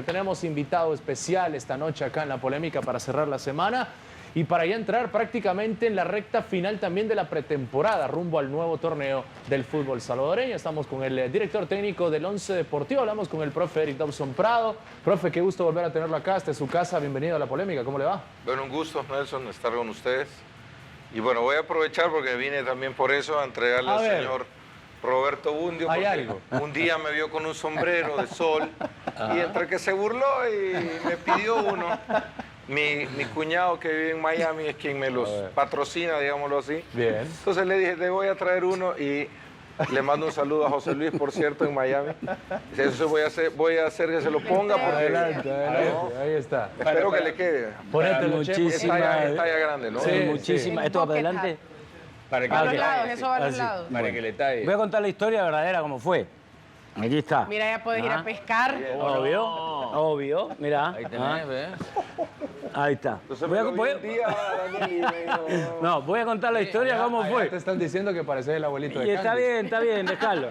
Tenemos invitado especial esta noche acá en La Polémica para cerrar la semana y para ya entrar prácticamente en la recta final también de la pretemporada rumbo al nuevo torneo del fútbol salvadoreño. Estamos con el director técnico del Once Deportivo, hablamos con el profe Eric Dawson Prado. Profe, qué gusto volver a tenerlo acá, esta es su casa, bienvenido a La Polémica, ¿cómo le va? Bueno, un gusto, Nelson, estar con ustedes. Y bueno, voy a aprovechar porque vine también por eso a entregarle al señor Roberto Bundio. ¿Hay algo? Un día me vio con un sombrero de sol y entre que se burló y me pidió uno. Mi cuñado que vive en Miami es quien me los patrocina, digámoslo así. Bien. Entonces le dije, te voy a traer uno y le mando un saludo a José Luis, por cierto, en Miami. Eso voy a hacer que se lo ponga porque... Adelante, ahí está. Espero que le quede. Ponételo, Es talla grande, ¿no? Sí, muchísimas. sí. ¿Esto va para adelante? Para que Ah, le ok. talle, Eso va a los lados. Para que le talle. Voy a contar la historia verdadera como fue. Aquí está. Mira, ya puedes ir a pescar. Obvio, obvio. Mira. Ahí tenés, ¿ves? Ahí está. Entonces Voy a, me lo vi un día, Daniel, y me dijo, no, voy a contar la historia cómo Allá fue. te están diciendo que pareces el abuelito de Y está bien, déjalo.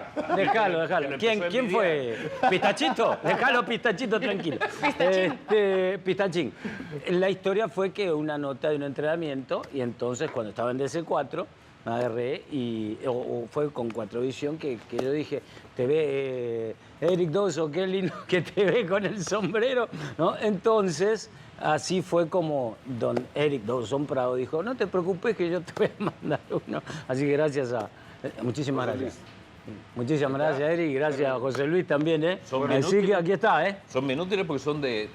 ¿Quién fue? ¿Pistachito? Déjalo, Pistachito, tranquilo. Pistachín. La historia fue que una nota de un entrenamiento, y entonces cuando estaba en DC4, me agarré y fue con Cuatrovisión que yo dije, te ve Eric Dawson, qué lindo que te ve con el sombrero, ¿no? Entonces, así fue como don Eric Dawson Prado dijo, no te preocupes que yo te voy a mandar uno. Así que gracias a... muchísimas gracias. Muchísimas gracias, Eric, gracias a José Luis también, ¿eh? Así que aquí está, ¿eh? Son minútiles porque son de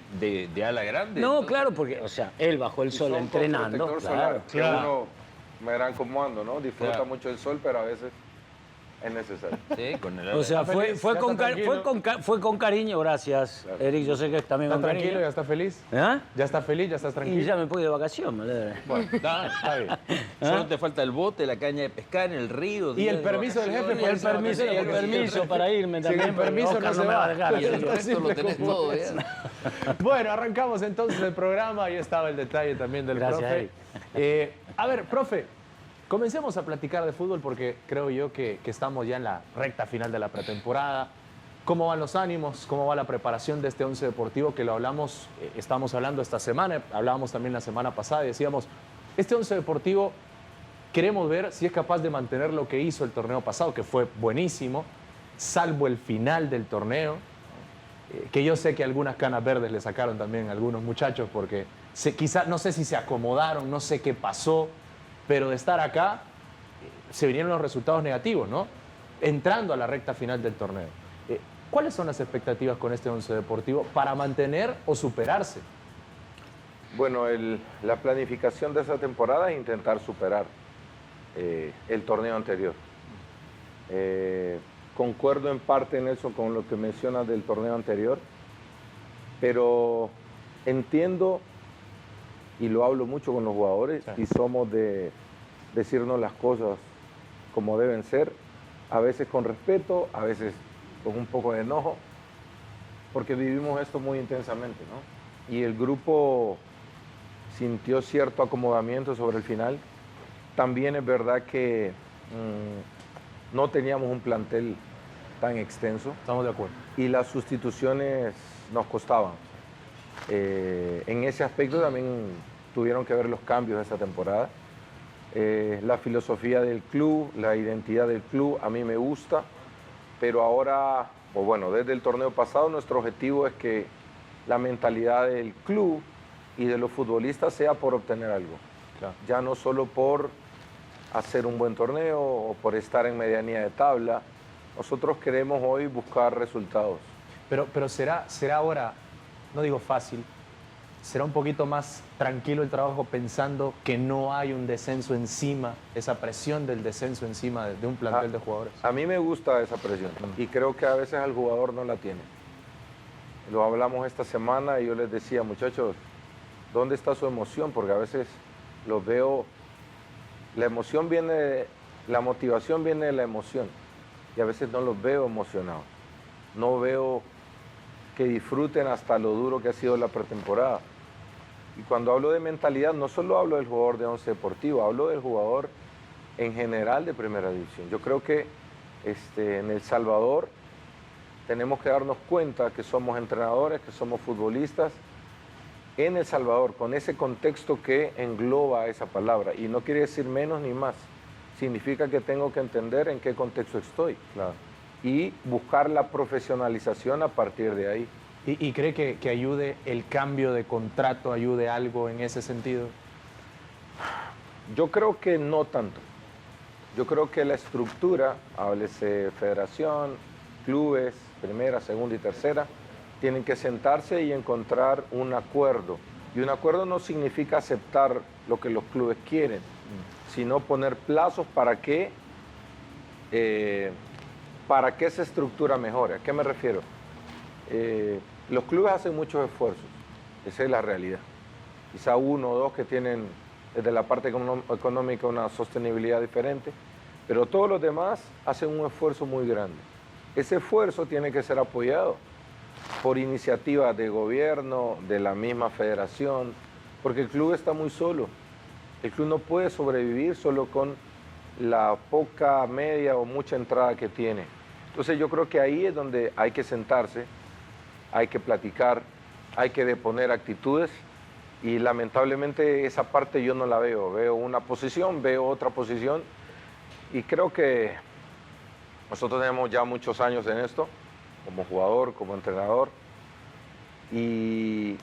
ala grande. No, entonces. claro, porque, o sea, él bajo el sol son con entrenando. protector solar, que claro. uno, me verán cómo ando, ¿no? Disfruta Claro. mucho el sol, pero a veces es necesario. Sí, con el ala. O sea, ¿Está feliz? fue ¿Ya está fue con cariño, gracias, Claro. Eric. Yo sé que también ¿Está con tranquilo? cariño. ¿Ya está feliz? ¿Ah? ¿Ya está feliz? ¿Ya estás Y tranquilo? ya me pude de vacación, ¿verdad? Bueno, está bien. Solo te falta el bote, la caña de pescar en el río. Y el permiso del jefe Y el permiso para irme Sin también. el permiso porque no Oscar se me va a va. dejar. Y el resto lo tenés Como todo es. ya. Bueno, arrancamos entonces el programa. Ahí estaba el detalle también del Gracias, profe. Eric. A ver, profe, comencemos a platicar de fútbol porque creo yo que estamos ya en la recta final de la pretemporada. ¿Cómo van los ánimos? ¿Cómo va la preparación de este Once Deportivo? Que lo hablamos, estamos hablando esta semana, hablábamos también la semana pasada y decíamos, este Once Deportivo queremos ver si es capaz de mantener lo que hizo el torneo pasado, que fue buenísimo, salvo el final del torneo, que yo sé que algunas canas verdes le sacaron también a algunos muchachos porque quizás, no sé si se acomodaron, no sé qué pasó, pero de estar acá se vinieron los resultados negativos, ¿no? Entrando a la recta final del torneo. ¿Cuáles son las expectativas con este Once Deportivo para mantener o superarse? Bueno, la planificación de esta temporada es intentar superar el torneo anterior. Concuerdo en parte, Nelson, con lo que mencionas del torneo anterior, pero entiendo y lo hablo mucho con los jugadores y somos de decirnos las cosas como deben ser, a veces con respeto, a veces con un poco de enojo, porque vivimos esto muy intensamente, ¿no? Y el grupo sintió cierto acomodamiento sobre el final. También es verdad que no teníamos un plantel tan extenso Estamos de acuerdo. y las sustituciones nos costaban. En ese aspecto también tuvieron que ver los cambios de esta temporada. La filosofía del club, la identidad del club, a mí me gusta, pero ahora, o bueno, desde el torneo pasado nuestro objetivo es que la mentalidad del club y de los futbolistas sea por obtener algo. Claro. Ya no solo por hacer un buen torneo o por estar en medianía de tabla. Nosotros queremos hoy buscar resultados. Pero será ahora, no digo fácil, será un poquito más tranquilo el trabajo pensando que no hay un descenso encima, esa presión del descenso encima de un plantel de jugadores. A mí me gusta esa presión y creo que a veces al jugador no la tiene. Lo hablamos esta semana y yo les decía, muchachos, ¿dónde está su emoción? Porque a veces los veo, la motivación viene de la emoción y a veces no los veo emocionados. No veo que disfruten hasta lo duro que ha sido la pretemporada. Y cuando hablo de mentalidad, no solo hablo del jugador de Once Deportivo, hablo del jugador en general de Primera División. Yo creo que en El Salvador tenemos que darnos cuenta que somos entrenadores, que somos futbolistas en El Salvador, con ese contexto que engloba esa palabra. Y no quiere decir menos ni más. Significa que tengo que entender en qué contexto estoy. Claro. Y buscar la profesionalización a partir de ahí. ¿Y cree que ayude el cambio de contrato, ayude algo en ese sentido? Yo creo que no tanto. Yo creo que la estructura, háblese federación, clubes, primera, segunda y tercera, tienen que sentarse y encontrar un acuerdo. Y un acuerdo no significa aceptar lo que los clubes quieren, sino poner plazos para que esa estructura mejore. ¿A qué me refiero? Los clubes hacen muchos esfuerzos, esa es la realidad. Quizá uno o dos que tienen desde la parte económica una sostenibilidad diferente, pero todos los demás hacen un esfuerzo muy grande. Ese esfuerzo tiene que ser apoyado por iniciativas de gobierno, de la misma federación, porque el club está muy solo. El club no puede sobrevivir solo con la poca, media o mucha entrada que tiene. Entonces yo creo que ahí es donde hay que sentarse, hay que platicar, hay que deponer actitudes y lamentablemente esa parte yo no la veo. Veo una posición, veo otra posición y creo que nosotros tenemos ya muchos años en esto, como jugador, como entrenador, y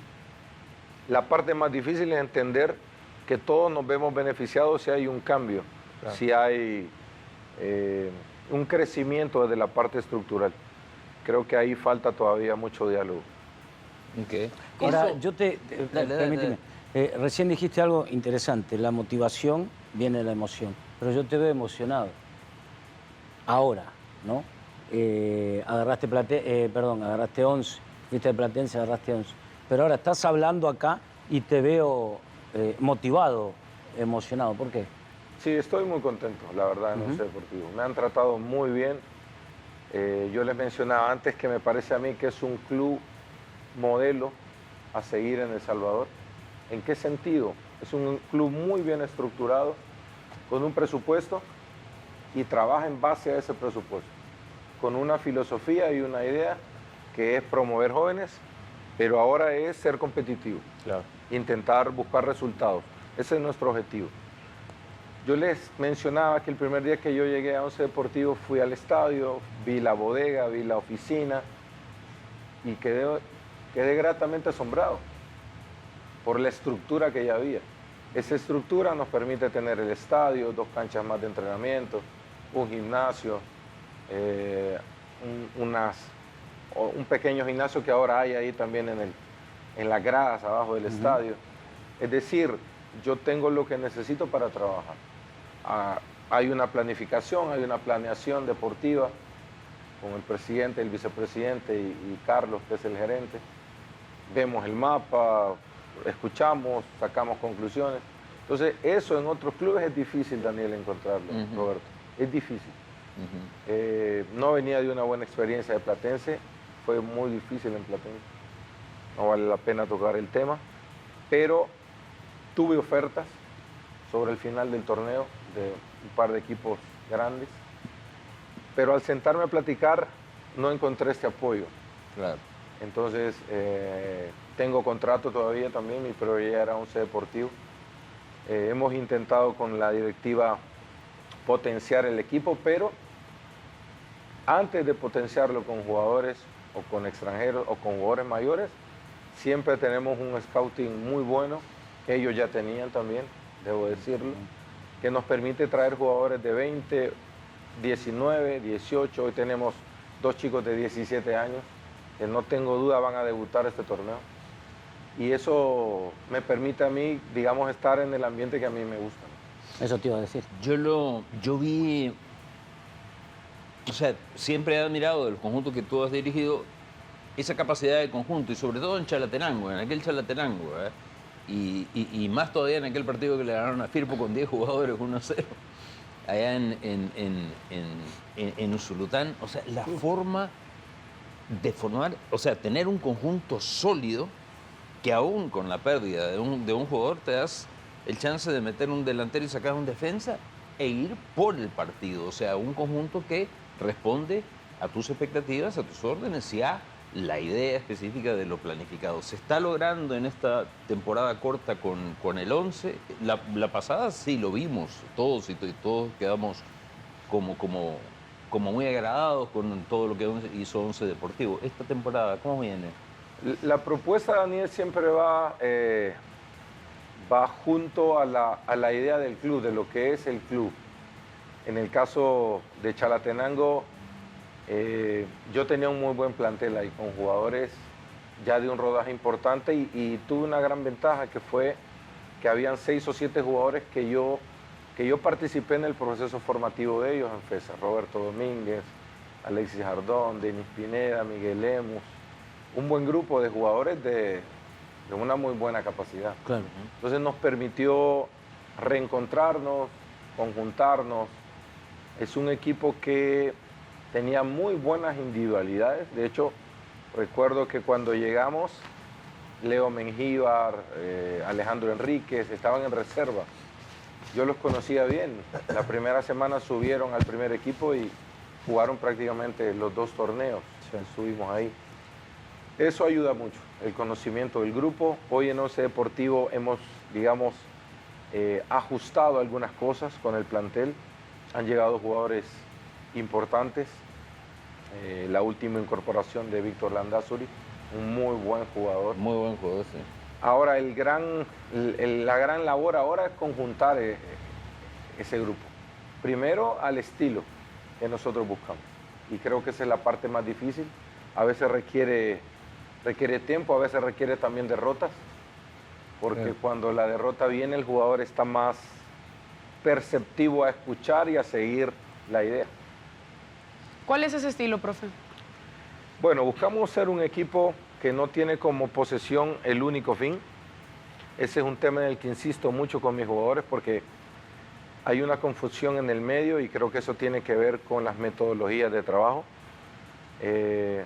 la parte más difícil es entender que todos nos vemos beneficiados si hay un cambio, claro, si hay un crecimiento desde la parte estructural. Creo que ahí falta todavía mucho diálogo. Okay. Ahora, Eso... yo permíteme, recién dijiste algo interesante, la motivación viene de la emoción, pero yo te veo emocionado. Ahora, ¿no? Agarraste 11, fuiste de Platense, agarraste 11. Pero ahora estás hablando acá y te veo motivado, emocionado. ¿Por qué? Sí, estoy muy contento, la verdad, en Once Deportivo. Me han tratado muy bien. Yo les mencionaba antes que me parece a mí que es un club modelo a seguir en El Salvador. ¿En qué sentido? Es un club muy bien estructurado, con un presupuesto y trabaja en base a ese presupuesto, con una filosofía y una idea que es promover jóvenes, pero ahora es ser competitivo, claro, intentar buscar resultados. Ese es nuestro objetivo. Yo les mencionaba que el primer día que yo llegué a Once Deportivo fui al estadio, vi la bodega, vi la oficina y quedé gratamente asombrado por la estructura que ya había. Esa estructura nos permite tener el estadio, 2 canchas más de entrenamiento, un gimnasio, un pequeño gimnasio que ahora hay ahí también en las gradas abajo del estadio. Es decir, yo tengo lo que necesito para trabajar. Hay una planificación, hay una planeación deportiva con el presidente, el vicepresidente y Carlos, que es el gerente. Vemos el mapa, escuchamos, sacamos conclusiones. Entonces, eso en otros clubes es difícil, Daniel, encontrarlo, Roberto. Es difícil. No venía de una buena experiencia de Platense, fue muy difícil en Platense. No vale la pena tocar el tema, pero tuve ofertas sobre el final del torneo de un par de equipos grandes, pero al sentarme a platicar no encontré este apoyo. Claro. Entonces, tengo contrato todavía también, mi prioridad era Once Deportivo. Hemos intentado con la directiva potenciar el equipo, pero antes de potenciarlo con jugadores o con extranjeros o con jugadores mayores, siempre tenemos un scouting muy bueno, que ellos ya tenían también, debo decirlo, que nos permite traer jugadores de 20, 19, 18, hoy tenemos 2 chicos de 17 años, que no tengo duda van a debutar este torneo. Y eso me permite a mí, digamos, estar en el ambiente que a mí me gusta. Eso te iba a decir. Yo vi, o sea, siempre he admirado del conjunto que tú has dirigido esa capacidad de conjunto y sobre todo en Chalatenango, en aquel Chalatenango, y más todavía en aquel partido que le ganaron a Firpo con 10 jugadores 1-0, allá en Usulután. O sea, la forma de formar, o sea, tener un conjunto sólido que aún con la pérdida de un jugador te das el chance de meter un delantero y sacar un defensa e ir por el partido. O sea, un conjunto que responde a tus expectativas, a tus órdenes y a la idea específica de lo planificado. ¿Se está logrando en esta temporada corta con el 11? La pasada sí lo vimos todos y todos quedamos como muy agradados con todo lo que hizo Once Deportivo. Esta temporada, ¿cómo viene? La propuesta, Daniel, siempre va junto a la idea del club, de lo que es el club. En el caso de Chalatenango, yo tenía un muy buen plantel ahí, con jugadores ya de un rodaje importante y tuve una gran ventaja, que fue que habían 6 o 7 jugadores que yo participé en el proceso formativo de ellos en FESA. Roberto Domínguez, Alexis Jardón, Denis Pineda, Miguel Lemus, un buen grupo de jugadores de una muy buena capacidad. Claro. Entonces nos permitió reencontrarnos, conjuntarnos. Es un equipo que tenía muy buenas individualidades. De hecho, recuerdo que cuando llegamos, Leo Mengíbar, Alejandro Enríquez estaban en reserva. Yo los conocía bien. La primera semana subieron al primer equipo y jugaron prácticamente los 2 torneos. Estuvimos ahí. Eso ayuda mucho, el conocimiento del grupo. Hoy en Once Deportivo hemos, digamos, ajustado algunas cosas con el plantel. Han llegado jugadores importantes. La última incorporación de Víctor Landázuri, un muy buen jugador. Muy buen jugador, sí. Ahora, la gran labor ahora es conjuntar ese grupo. Primero, al estilo que nosotros buscamos. Y creo que esa es la parte más difícil. A veces requiere tiempo, a veces requiere también derrotas. Porque cuando la derrota viene, el jugador está más perceptivo a escuchar y a seguir la idea. ¿Cuál es ese estilo, profe? Bueno, buscamos ser un equipo que no tiene como posesión el único fin. Ese es un tema en el que insisto mucho con mis jugadores, porque hay una confusión en el medio y creo que eso tiene que ver con las metodologías de trabajo.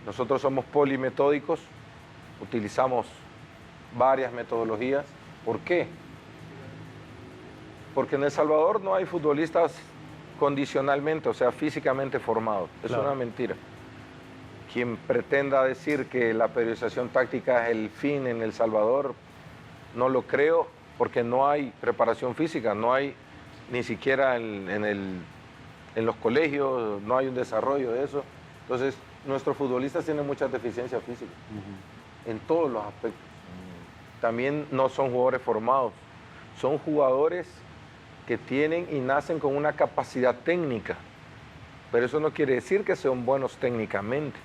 Nosotros somos polimetódicos, utilizamos varias metodologías. ¿Por qué? Porque en El Salvador no hay futbolistas condicionalmente, o sea, físicamente formados. Es una mentira. Quien pretenda decir que la periodización táctica es el fin en El Salvador, no lo creo, porque no hay preparación física, no hay ni siquiera en los colegios, no hay un desarrollo de eso. Entonces, nuestros futbolistas tienen muchas deficiencias físicas, en todos los aspectos. También no son jugadores formados, son jugadores que tienen y nacen con una capacidad técnica, pero eso no quiere decir que sean buenos técnicamente.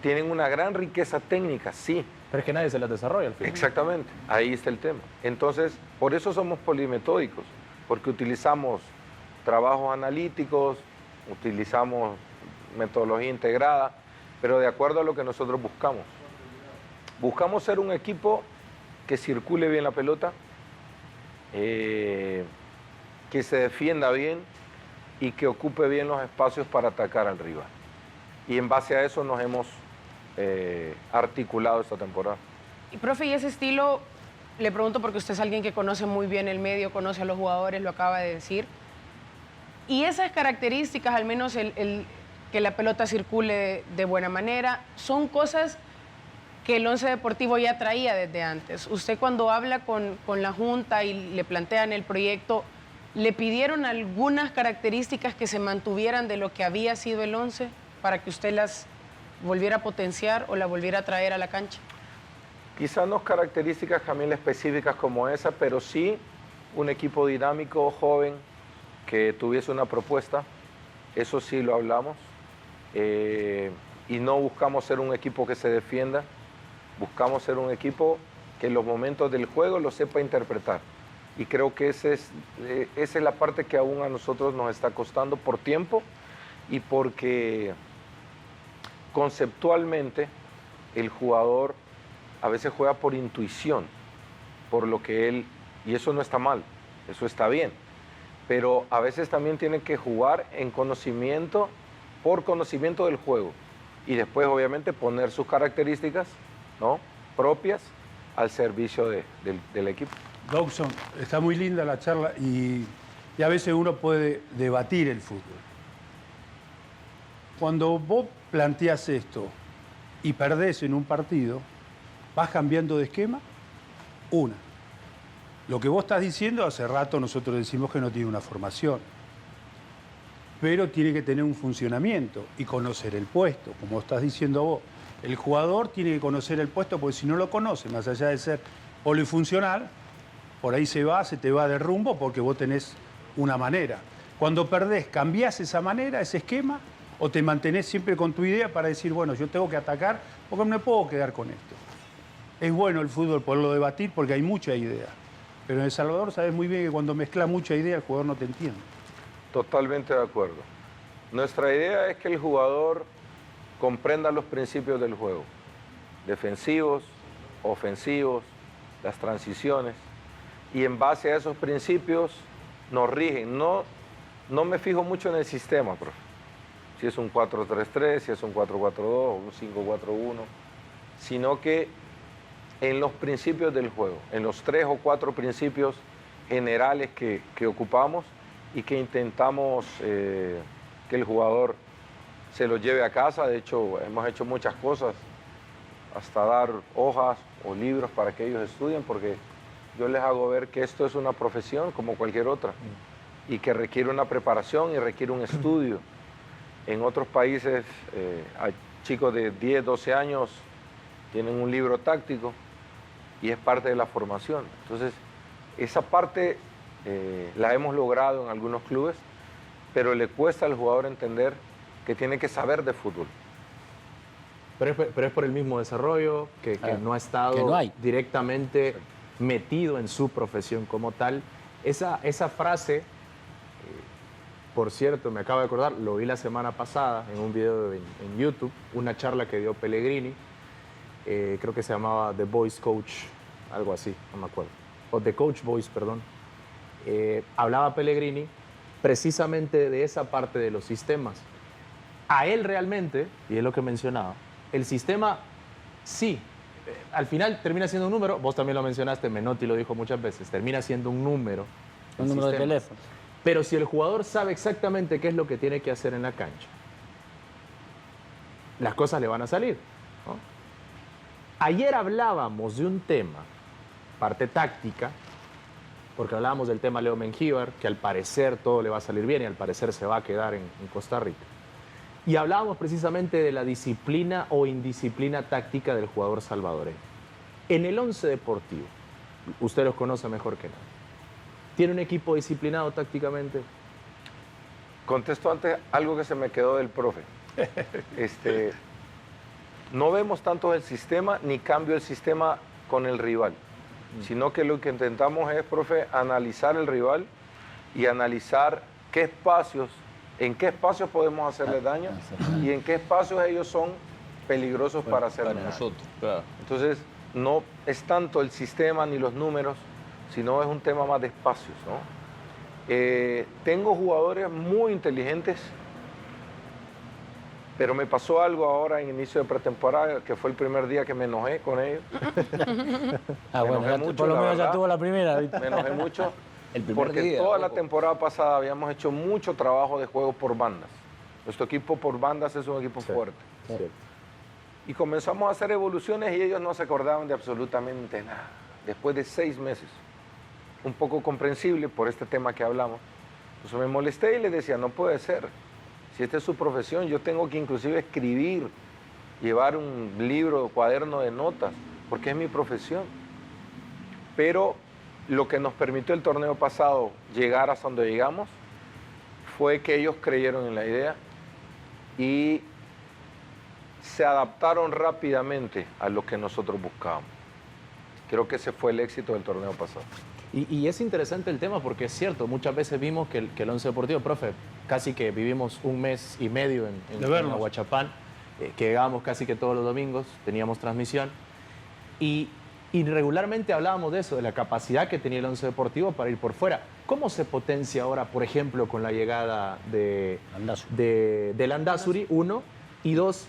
Tienen una gran riqueza técnica, sí. Pero es que nadie se las desarrolla al final. Exactamente, ahí está el tema. Entonces, por eso somos polimetódicos, porque utilizamos trabajos analíticos, utilizamos metodología integrada, pero de acuerdo a lo que nosotros buscamos. Buscamos ser un equipo que circule bien la pelota, que se defienda bien y que ocupe bien los espacios para atacar al rival. Y en base a eso nos hemos articulado esta temporada. Y profe, ¿y ese estilo? Le pregunto porque usted es alguien que conoce muy bien el medio, conoce a los jugadores, lo acaba de decir. Y esas características, al menos que la pelota circule de buena manera, son cosas que el Once Deportivo ya traía desde antes. Usted, cuando habla con la Junta y le plantean el proyecto, ¿le pidieron algunas características que se mantuvieran de lo que había sido el Once para que usted las volviera a potenciar o la volviera a traer a la cancha? Quizás no características, Camila, específicas como esa, pero sí un equipo dinámico, joven, que tuviese una propuesta. Eso sí lo hablamos. Y no buscamos ser un equipo que se defienda, buscamos ser un equipo que en los momentos del juego lo sepa interpretar. Y creo que esa es la parte que aún a nosotros nos está costando por tiempo y porque conceptualmente el jugador a veces juega por intuición, por lo que él, y eso no está mal, eso está bien, pero a veces también tiene que jugar en conocimiento, por conocimiento del juego, y después obviamente poner sus características, ¿no?, propias al servicio del equipo. Dobson, está muy linda la charla y a veces uno puede debatir el fútbol. cuando vos planteás esto y perdés en un partido, vas cambiando de esquema, una. Lo que vos estás diciendo, hace rato nosotros decimos que no tiene una formación, pero tiene que tener un funcionamiento y conocer el puesto, como estás diciendo vos. El jugador tiene que conocer el puesto porque si no lo conoce, más allá de ser polifuncional, por ahí se te va de rumbo porque vos tenés una manera. Cuando perdés, ¿cambiás esa manera, ese esquema? ¿O te mantenés siempre con tu idea para decir, bueno, yo tengo que atacar porque no me puedo quedar con esto? Es bueno el fútbol poderlo debatir porque hay mucha idea. Pero en El Salvador sabes muy bien que cuando mezclas mucha idea el jugador no te entiende. Totalmente de acuerdo. Nuestra idea es que el jugador comprenda los principios del juego. Defensivos, ofensivos, las transiciones. Y en base a esos principios nos rigen. No me fijo mucho en el sistema, profe. Si es un 4-3-3, si es un 4-4-2 o un 5-4-1, sino que en los principios del juego, en los 3 o 4 principios generales que ocupamos y que intentamos que el jugador se los lleve a casa. De hecho, hemos hecho muchas cosas, hasta dar hojas o libros para que ellos estudien, porque yo les hago ver que esto es una profesión como cualquier otra y que requiere una preparación y requiere un estudio. En otros países, hay chicos de 10, 12 años, tienen un libro táctico y es parte de la formación. Entonces, esa parte la hemos logrado en algunos clubes, pero le cuesta al jugador entender que tiene que saber de fútbol. Pero es por el mismo desarrollo, que no ha estado que no hay. directamente metido en su profesión como tal. Esa frase, por cierto, me acabo de acordar, lo vi la semana pasada en un video en YouTube, una charla que dio Pellegrini, creo que se llamaba The Voice Coach, algo así, no me acuerdo, o The Coach Voice, perdón. Hablaba Pellegrini precisamente de esa parte de los sistemas. A él realmente, y es lo que mencionaba, el sistema sí, al final termina siendo un número, vos también lo mencionaste, Menotti lo dijo muchas veces, termina siendo un número. Un número de teléfono. Pero si el jugador sabe exactamente qué es lo que tiene que hacer en la cancha, las cosas le van a salir, ¿no? Ayer hablábamos de un tema, parte táctica, porque hablábamos del tema Leo Mengíbar, que al parecer todo le va a salir bien y al parecer se va a quedar en Costa Rica. Y hablábamos precisamente de la disciplina o indisciplina táctica del jugador salvadoreño. En el Once Deportivo, usted los conoce mejor que nadie, ¿tiene un equipo disciplinado tácticamente? Contesto antes algo que se me quedó del profe. No vemos tanto el sistema ni cambio el sistema con el rival, sino que lo que intentamos es, profe, analizar el rival y analizar en qué espacios podemos hacerle daño y en qué espacios ellos son peligrosos para hacer daño. Nosotros, claro. Entonces, no es tanto el sistema ni los números, sino es un tema más de espacios, ¿no? Tengo jugadores muy inteligentes, pero me pasó algo ahora en inicio de pretemporada, que fue el primer día que me enojé con ellos. Bueno, mucho, por lo menos ya verdad. tuvo la primera. ¿Viste? Me enojé mucho El primer porque día, toda la ojo. temporada pasada habíamos hecho mucho trabajo de juego por bandas. Nuestro equipo por bandas es un equipo fuerte. Sí. Y comenzamos a hacer evoluciones y ellos no se acordaban de absolutamente nada. Después de 6 meses, un poco comprensible por este tema que hablamos. Entonces me molesté y les decía, no puede ser. Si esta es su profesión, yo tengo que inclusive escribir, llevar un libro, cuaderno de notas, porque es mi profesión. Pero lo que nos permitió el torneo pasado llegar hasta donde llegamos fue que ellos creyeron en la idea y se adaptaron rápidamente a lo que nosotros buscábamos. Creo que ese fue el éxito del torneo pasado. Y es interesante el tema porque es cierto, muchas veces vimos que el Once Deportivo, profe, casi que vivimos 1 mes y medio en Aguachapán, que llegábamos casi que todos los domingos, teníamos transmisión, y regularmente hablábamos de eso, de la capacidad que tenía el Once Deportivo para ir por fuera. ¿Cómo se potencia ahora, por ejemplo, con la llegada de Landázuri, 1, y 2,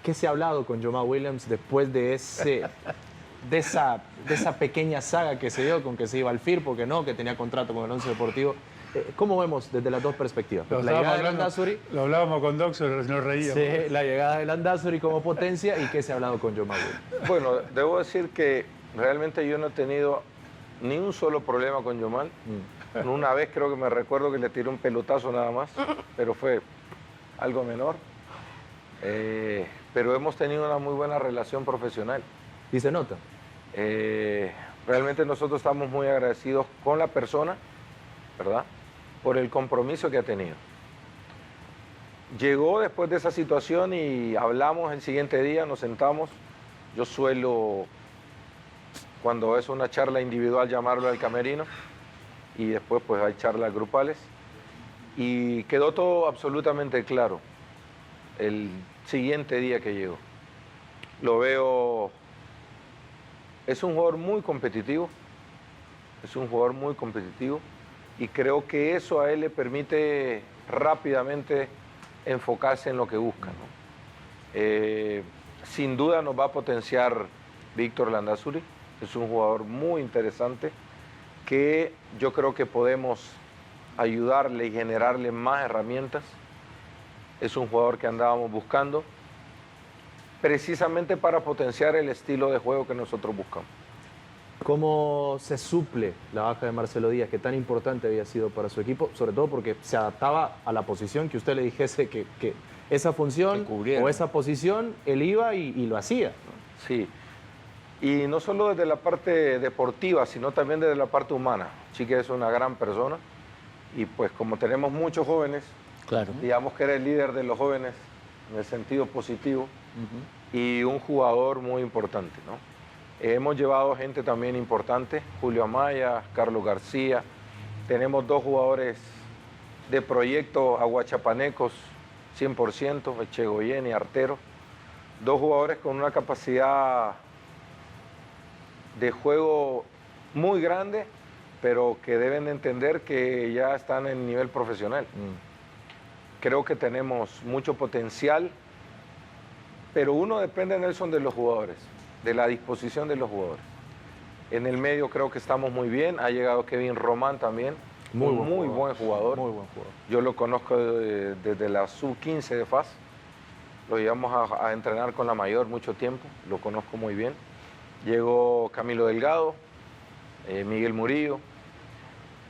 ¿qué se ha hablado con Jamal Williams después de esa pequeña saga que se dio con que se iba al Firpo, que no, que tenía contrato con el Once Deportivo? ¿Cómo vemos desde las dos perspectivas? Lo La llegada de Landázuri, lo hablábamos con Doxo, nos reíamos. sí, la llegada de Landázuri como potencia y qué se ha hablado con Yomagüe. Bueno, debo decir que realmente yo no he tenido ni un solo problema con Yomal. Una vez creo que me recuerdo que le tiré un pelotazo nada más, pero fue algo menor. Pero hemos tenido una muy buena relación profesional. Y se nota. Realmente nosotros estamos muy agradecidos con la persona, ¿verdad? Por el compromiso que ha tenido. Llegó después de esa situación y hablamos el siguiente día, nos sentamos. Yo suelo, cuando es una charla individual, llamarlo al camerino y después pues hay charlas grupales. Y quedó todo absolutamente claro el siguiente día que llegó. Lo veo, es un jugador muy competitivo, y creo que eso a él le permite rápidamente enfocarse en lo que busca, ¿no? Sin duda nos va a potenciar Víctor Landázuri, es un jugador muy interesante que yo creo que podemos ayudarle y generarle más herramientas. Es un jugador que andábamos buscando precisamente para potenciar el estilo de juego que nosotros buscamos. ¿Cómo se suple la baja de Marcelo Díaz, que tan importante había sido para su equipo? Sobre todo porque se adaptaba a la posición que usted le dijese que esa función o esa posición, él iba y lo hacía. Sí, y no solo desde la parte deportiva, sino también desde la parte humana. Chique es una gran persona y pues como tenemos muchos jóvenes, Claro. digamos que era el líder de los jóvenes en el sentido positivo y un jugador muy importante, ¿no? Hemos llevado gente también importante, Julio Amaya, Carlos García. Tenemos dos jugadores de proyecto aguachapanecos, 100%, Echegoyen y Artero. Dos jugadores con una capacidad de juego muy grande, pero que deben de entender que ya están en nivel profesional. Creo que tenemos mucho potencial, pero uno depende, Nelson, de los jugadores, de la disposición de los jugadores. En el medio creo que estamos muy bien. Ha llegado Kevin Román también, muy buen jugador. Muy buen jugador. Yo lo conozco desde la sub-15 de FAS. Lo llevamos a entrenar con la mayor mucho tiempo, lo conozco muy bien. Llegó Camilo Delgado, Miguel Murillo.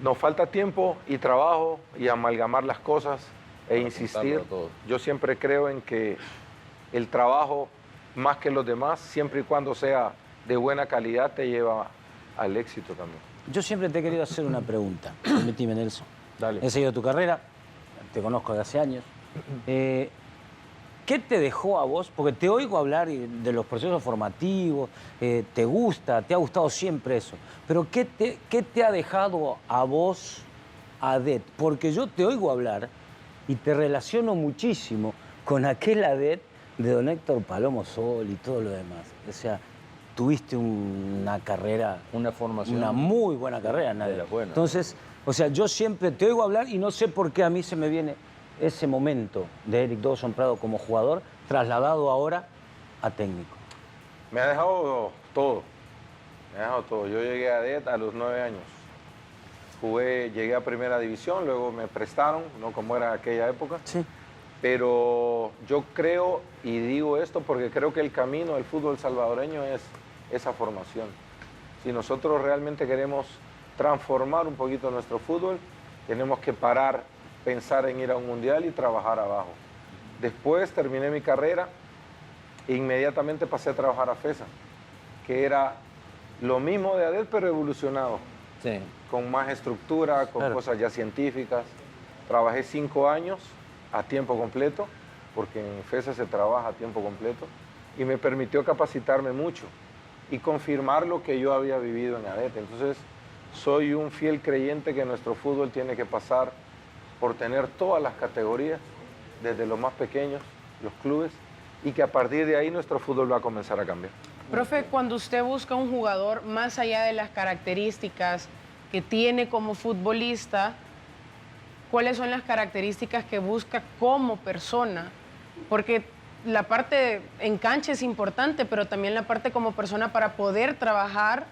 Nos falta tiempo y trabajo y amalgamar las cosas e insistir. Yo siempre creo en que el trabajo, más que los demás, siempre y cuando sea de buena calidad, te lleva al éxito también. Yo siempre te he querido hacer una pregunta. Permitime, Nelson. Dale. He seguido tu carrera, te conozco de hace años. ¿Qué te dejó a vos? Porque te oigo hablar de los procesos formativos, te gusta, te ha gustado siempre eso. Pero ¿qué te ha dejado a vos, Adet? Porque yo te oigo hablar y te relaciono muchísimo con aquel Adet de don Héctor Palomo Sol y todo lo demás. O sea, tuviste una carrera, Una formación. una muy buena carrera, nadie. Era buena. Entonces, o sea, yo siempre te oigo hablar y no sé por qué a mí se me viene ese momento de Eric Dawson Prado como jugador, trasladado ahora a técnico. Me ha dejado todo. Yo llegué a DET a los 9 años. Llegué a primera división, luego me prestaron, no como era aquella época. Sí. Pero yo creo, y digo esto porque creo que el camino del fútbol salvadoreño es esa formación. Si nosotros realmente queremos transformar un poquito nuestro fútbol, tenemos que parar, pensar en ir a un mundial y trabajar abajo. Después terminé mi carrera e inmediatamente pasé a trabajar a FESA, que era lo mismo de ADET, pero evolucionado, Sí. con más estructura, con Claro. cosas ya científicas. Trabajé 5 años a tiempo completo, porque en FESA se trabaja a tiempo completo, y me permitió capacitarme mucho y confirmar lo que yo había vivido en ADET. Entonces, soy un fiel creyente que nuestro fútbol tiene que pasar por tener todas las categorías, desde los más pequeños, los clubes, y que a partir de ahí nuestro fútbol va a comenzar a cambiar. Profe, cuando usted busca un jugador, más allá de las características que tiene como futbolista, ¿cuáles son las características que busca como persona? Porque la parte en cancha es importante, pero también la parte como persona para poder trabajar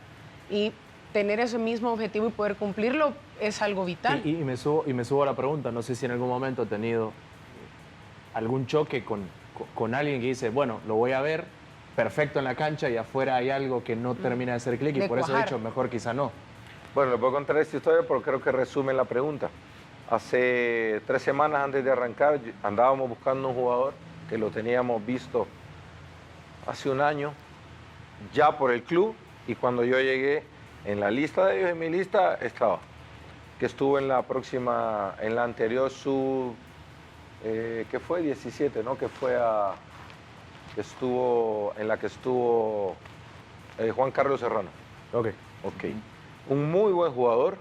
y tener ese mismo objetivo y poder cumplirlo es algo vital. Y me subo a la pregunta, no sé si en algún momento ha tenido algún choque con alguien que dice, bueno, lo voy a ver perfecto en la cancha y afuera hay algo que no termina de hacer clic y De por eso he cuajar. dicho, mejor quizá no. Bueno, le puedo contar esta historia porque creo que resume la pregunta. Hace 3 semanas antes de arrancar andábamos buscando un jugador que lo teníamos visto hace un año ya por el club y cuando yo llegué en la lista de ellos, en mi lista estaba, que estuvo en la próxima, en la anterior que fue 17, ¿no? Que fue en la que estuvo Juan Carlos Serrano. Ok. Ok. Un muy buen jugador,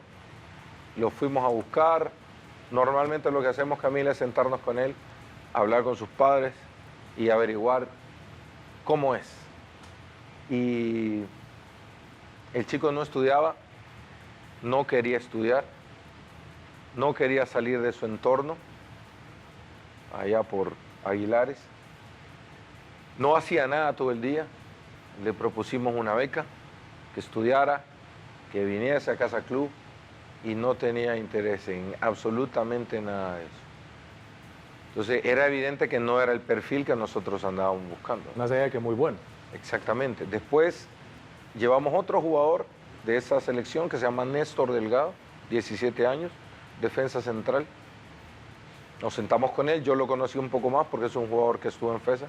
lo fuimos a buscar. Normalmente lo que hacemos, Camila, es sentarnos con él, hablar con sus padres y averiguar cómo es. Y el chico no estudiaba, no quería estudiar, no quería salir de su entorno, allá por Aguilares. No hacía nada todo el día. Le propusimos una beca, que estudiara, que viniese a Casa Club y no tenía interés en absolutamente nada de eso. Entonces era evidente que no era el perfil que nosotros andábamos buscando. Más allá de que muy bueno. Exactamente. Después llevamos otro jugador de esa selección que se llama Néstor Delgado, 17 años, defensa central. Nos sentamos con él, yo lo conocí un poco más porque es un jugador que estuvo en FESA.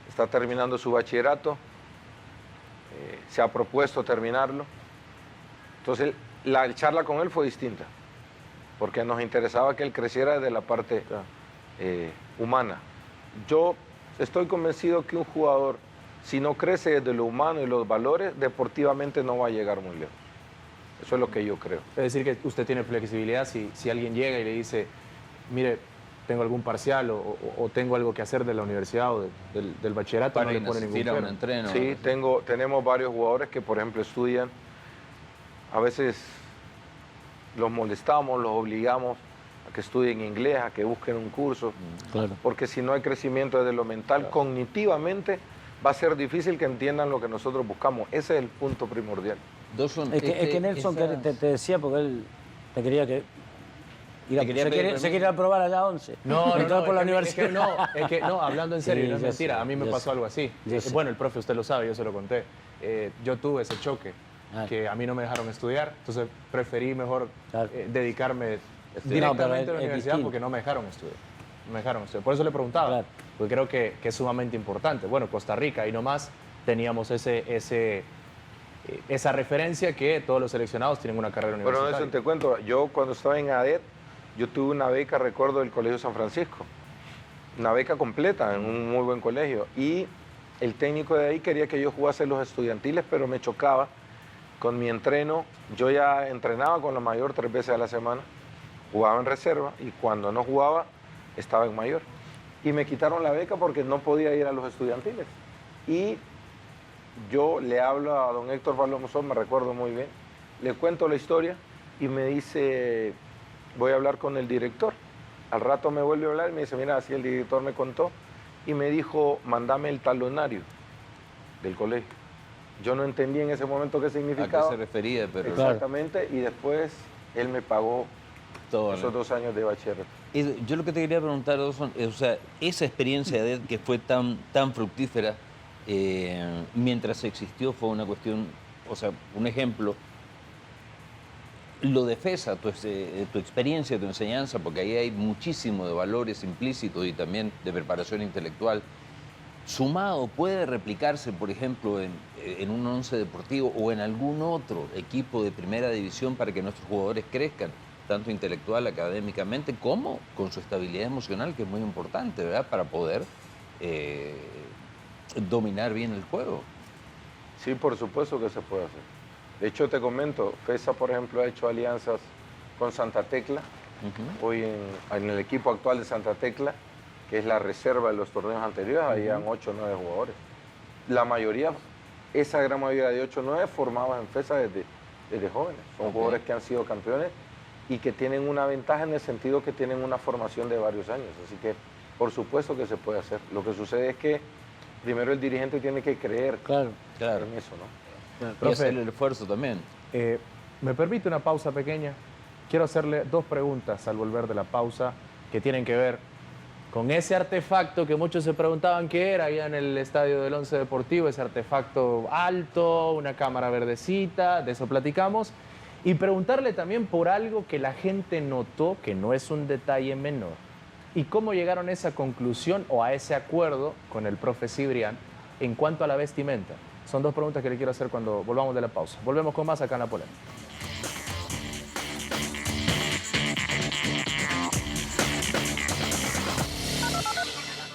Está terminando su bachillerato, se ha propuesto terminarlo. Entonces la charla con él fue distinta, porque nos interesaba que él creciera desde la parte humana. Yo estoy convencido que un jugador, si no crece desde lo humano y los valores, deportivamente no va a llegar muy lejos. Eso es lo que yo creo. Es decir, que usted tiene flexibilidad si alguien llega y le dice, mire, tengo algún parcial o tengo algo que hacer de la universidad o del bachillerato, Para no le pone ningún asistir a un freno. entreno. Sí, tenemos varios jugadores que, por ejemplo, estudian. A veces los molestamos, los obligamos a que estudien inglés, a que busquen un curso, Claro. porque si no hay crecimiento desde lo mental, cognitivamente va a ser difícil que entiendan lo que nosotros buscamos. Ese es el punto primordial. Dawson, Es que Nelson te decía, porque él te quería que... Te quería pedir se quería probar allá 11. Entró por la universidad. No, hablando en serio, Sí, no es yo mentira. sé, A mí me yo pasó sé. algo así. Yo sé. Bueno, el profe, usted lo sabe, yo se lo conté. Yo tuve ese choque, Ah. que a mí no me dejaron estudiar, entonces preferí mejor Claro. dedicarme No, directamente pero a la es universidad distinto. porque no me dejaron estudiar. No me dejaron estudiar. Por eso le preguntaba, Claro. porque creo que es sumamente importante. Bueno, Costa Rica, y nomás teníamos esa referencia que todos los seleccionados tienen una carrera Bueno, universitaria. eso te cuento. Yo cuando estaba en ADET, yo tuve una beca, recuerdo, del Colegio San Francisco. Una beca completa en un muy buen colegio. Y el técnico de ahí quería que yo jugase los estudiantiles, pero me chocaba con mi entreno. Yo ya entrenaba con la mayor 3 veces a la semana, jugaba en reserva y cuando no jugaba estaba en mayor. Y me quitaron la beca porque no podía ir a los estudiantiles. Y yo le hablo a don Héctor Valomozón, me recuerdo muy bien, le cuento la historia y me dice, voy a hablar con el director. Al rato me vuelve a hablar y me dice, mira, así el director me contó y me dijo, mándame el talonario del colegio. Yo no entendí en ese momento qué ¿A qué significaba. se refería? Pero Exactamente, y después él me pagó todo, esos 2 años de bachillerato. Yo lo que te quería preguntar, Dawson, o sea, esa experiencia de que fue tan fructífera, mientras existió, fue una cuestión, o sea, un ejemplo. Lo de FESA, tu experiencia, tu enseñanza, porque ahí hay muchísimo de valores implícitos y también de preparación intelectual, sumado, puede replicarse, por ejemplo, en un once deportivo o en algún otro equipo de primera división para que nuestros jugadores crezcan, tanto intelectual, académicamente, como con su estabilidad emocional, que es muy importante, ¿verdad?, para poder dominar bien el juego. Sí, por supuesto que se puede hacer. De hecho, te comento, FESA, por ejemplo, ha hecho alianzas con Santa Tecla. Hoy en el equipo actual de Santa Tecla, que es la reserva de los torneos anteriores, habían 8 o 9 jugadores. La mayoría, esa gran mayoría de 8 o 9 formados en FESA desde jóvenes. Son jugadores que han sido campeones y que tienen una ventaja en el sentido que tienen una formación de varios años. Así que, por supuesto que se puede hacer. Lo que sucede es que primero el dirigente tiene que creer Claro. Claro. en eso, ¿no? Y hacer el esfuerzo también. ¿Me permite una pausa pequeña? Quiero hacerle 2 preguntas al volver de la pausa que tienen que ver con ese artefacto que muchos se preguntaban qué era allá en el estadio del Once Deportivo, ese artefacto alto, una cámara verdecita, de eso platicamos. Y preguntarle también por algo que la gente notó, que no es un detalle menor. Y cómo llegaron a esa conclusión o a ese acuerdo con el profe Cibrián en cuanto a la vestimenta. Son 2 preguntas que le quiero hacer cuando volvamos de la pausa. Volvemos con más acá en La Polémica.